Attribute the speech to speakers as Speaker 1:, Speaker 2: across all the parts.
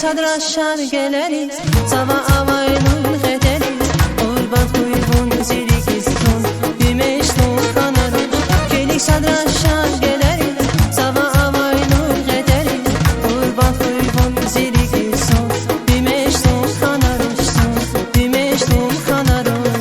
Speaker 1: صدر شرگلری سوا اوایلون خدری قربان خویبون زیری کستون بیمشتون خانرون کلیک صدر شرگلری سوا اوایلون خدری قربان خویبون زیری کستون بیمشتون خانرون بیمشتون خانرون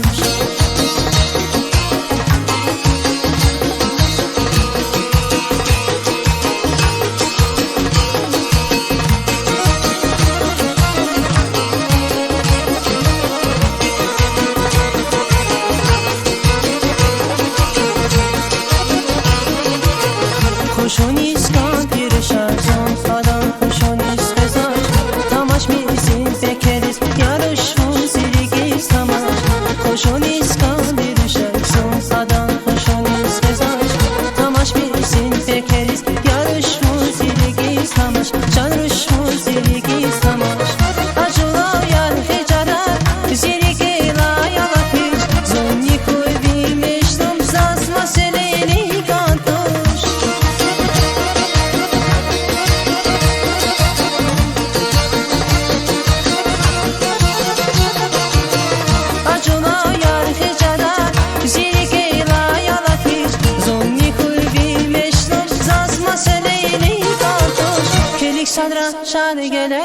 Speaker 1: خوشونیست کن پیر شرزان آدم خوشونیست بزاش تماش میرسین بکریز یارش خون زیرگیز تماش خوشونیست کن پیر شرزان آدم خوشونیست بزاش تماش میرسین بکریز یارش خون زیرگیز تماش شانرش خون زیرگیز تماش اجلا یار خجارت زیرگی لا یالا پیش زنی کوی بیمشتم زاز مسئلینی کانتوش صدر شرگلری